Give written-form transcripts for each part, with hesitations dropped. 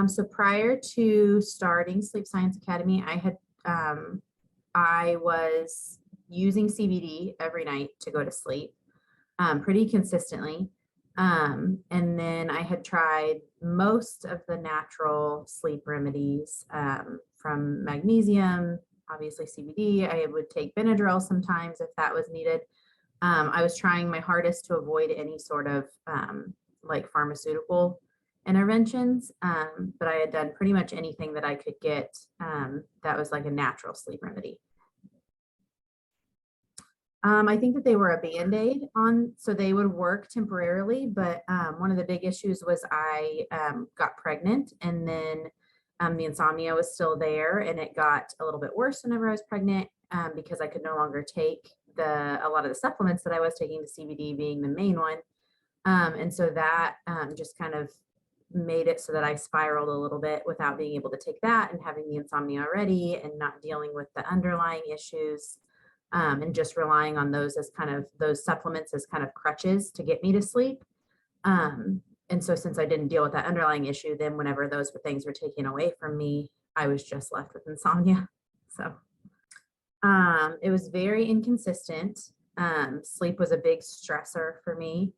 So prior to starting Sleep Science Academy, I was using CBD every night to go to sleep, pretty consistently. And then I had tried most of the natural sleep remedies, from magnesium, obviously CBD. I would take Benadryl sometimes if that was needed. I was trying my hardest to avoid any sort of like pharmaceutical interventions, but I had done pretty much anything that I could get that was like a natural sleep remedy. I think that they were a Band-Aid on, so they would work temporarily, but one of the big issues was I got pregnant, and then the insomnia was still there, and it got a little bit worse whenever I was pregnant, because I could no longer take a lot of the supplements that I was taking, the CBD being the main one. And so that just kind of made it so that I spiraled a little bit without being able to take that and having the insomnia already and not dealing with the underlying issues, and just relying on those as kind of those supplements as kind of crutches to get me to sleep. And so since I didn't deal with that underlying issue, then whenever those things were taken away from me, I was just left with insomnia. So it was very inconsistent. Sleep was a big stressor for me.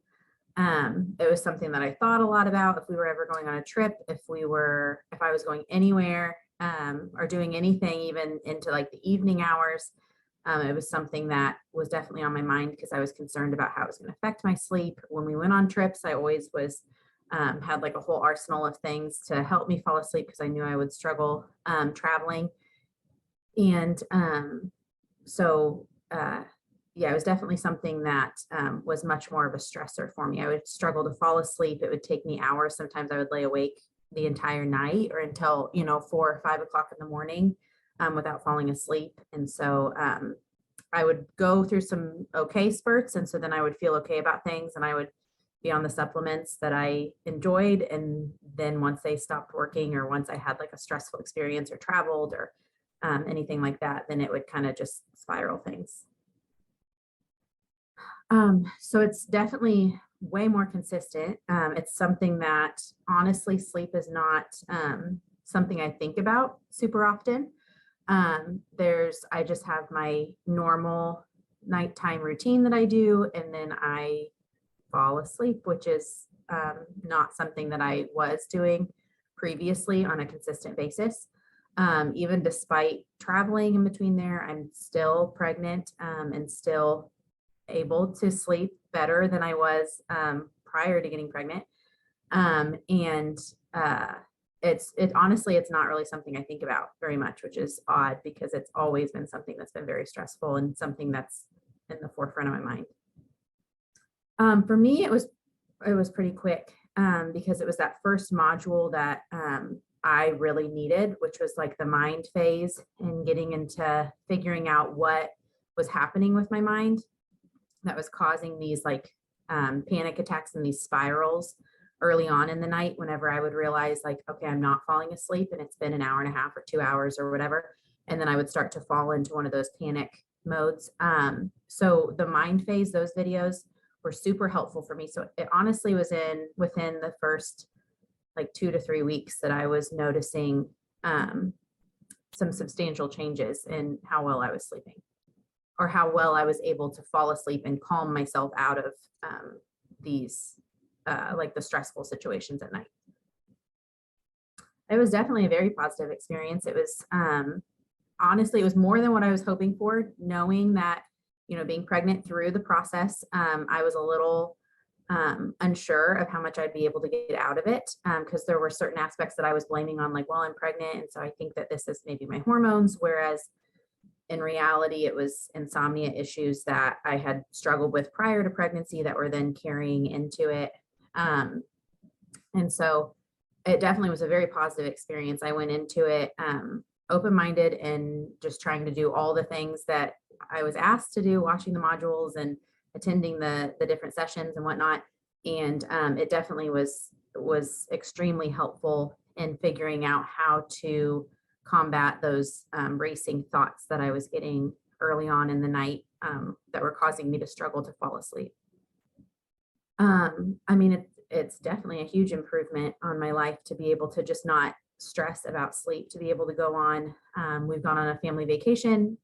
It was something that I thought a lot about if we were ever going on a trip, if I was going anywhere, or doing anything, even into like the evening hours. It was something that was definitely on my mind because I was concerned about how it was going to affect my sleep. When we went on trips, I always had like a whole arsenal of things to help me fall asleep because I knew I would struggle traveling. And yeah, it was definitely something that was much more of a stressor for me. I would struggle to fall asleep. It would take me hours. Sometimes I would lay awake the entire night or until, 4 or 5 o'clock in the morning without falling asleep. And so I would go through some okay spurts. And so then I would feel okay about things and I would be on the supplements that I enjoyed. And then once they stopped working, or once I had like a stressful experience or traveled or anything like that, then it would kind of just spiral things. So it's definitely way more consistent. It's something that honestly, sleep is not something I think about super often. I just have my normal nighttime routine that I do, and then I fall asleep, which is not something that I was doing previously on a consistent basis. Even despite traveling in between there, I'm still pregnant and still able to sleep better than I was prior to getting pregnant. Honestly, it's not really something I think about very much, which is odd because it's always been something that's been very stressful and something that's in the forefront of my mind. For me, it was pretty quick because it was that first module that I really needed, which was like the mind phase and getting into figuring out what was happening with my mind that was causing these like panic attacks and these spirals early on in the night whenever I would realize like, okay, I'm not falling asleep and it's been an hour and a half or 2 hours or whatever. And then I would start to fall into one of those panic modes. So the mind phase, those videos were super helpful for me. So it honestly was within the first like 2 to 3 weeks that I was noticing some substantial changes in how well I was sleeping, or how well I was able to fall asleep and calm myself out of these like the stressful situations at night. It was definitely a very positive experience. It was honestly, it was more than what I was hoping for, knowing that, being pregnant through the process, I was a little unsure of how much I'd be able to get out of it, because there were certain aspects that I was blaming on, like, well, I'm pregnant, and so I think that this is maybe my hormones, whereas in reality, it was insomnia issues that I had struggled with prior to pregnancy that were then carrying into it. And so it definitely was a very positive experience. I went into it open-minded and just trying to do all the things that I was asked to do, watching the modules and attending the different sessions and whatnot. And it definitely was extremely helpful in figuring out how to combat those racing thoughts that I was getting early on in the night that were causing me to struggle to fall asleep. I mean, it's definitely a huge improvement on my life to be able to just not stress about sleep, to be able to go on. We've gone on a family vacation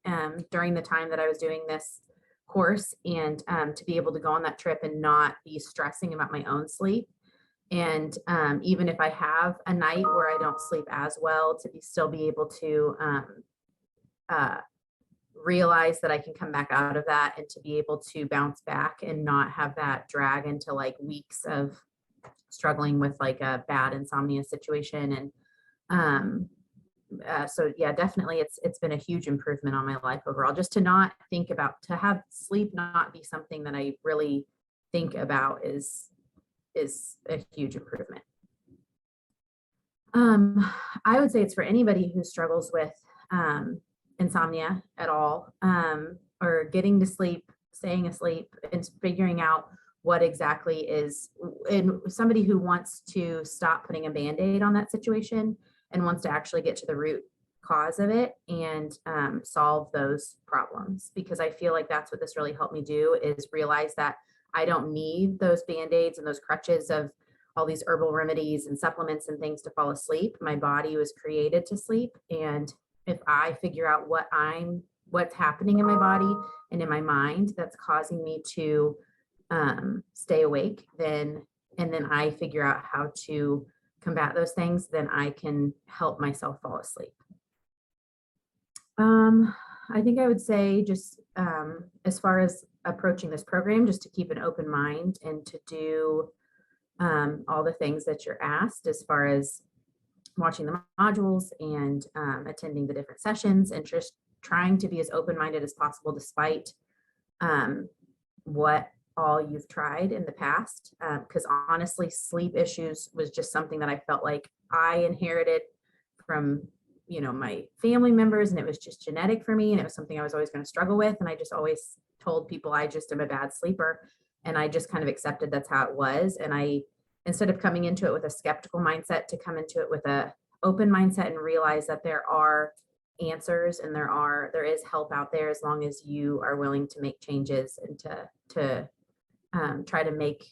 during the time that I was doing this course, and to be able to go on that trip and not be stressing about my own sleep. And even if I have a night where I don't sleep as well, to still be able to uh, realize that I can come back out of that and to be able to bounce back and not have that drag into like weeks of struggling with like a bad insomnia situation. And so yeah, definitely it's been a huge improvement on my life overall, just to not think about, to have sleep not be something that I really think about is a huge improvement. I would say it's for anybody who struggles with insomnia at all, or getting to sleep, staying asleep, and figuring out what exactly is, and somebody who wants to stop putting a Band-Aid on that situation and wants to actually get to the root cause of it and solve those problems. Because I feel like that's what this really helped me do, is realize that I don't need those Band-Aids and those crutches of all these herbal remedies and supplements and things to fall asleep. My body was created to sleep. And if I figure out what's happening in my body and in my mind that's causing me to stay awake, then I figure out how to combat those things, then I can help myself fall asleep. I think I would say just as far as approaching this program, just to keep an open mind and to do all the things that you're asked, as far as watching the modules and attending the different sessions, and just trying to be as open-minded as possible despite what all you've tried in the past. Because honestly, sleep issues was just something that I felt like I inherited from my family members, and it was just genetic for me, and it was something I was always going to struggle with. And I just always told people I just am a bad sleeper, and I just kind of accepted that's how it was. And I, instead of coming into it with a skeptical mindset, to come into it with a open mindset and realize that there are answers and there is help out there, as long as you are willing to make changes and to try to make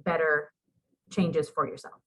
better changes for yourself.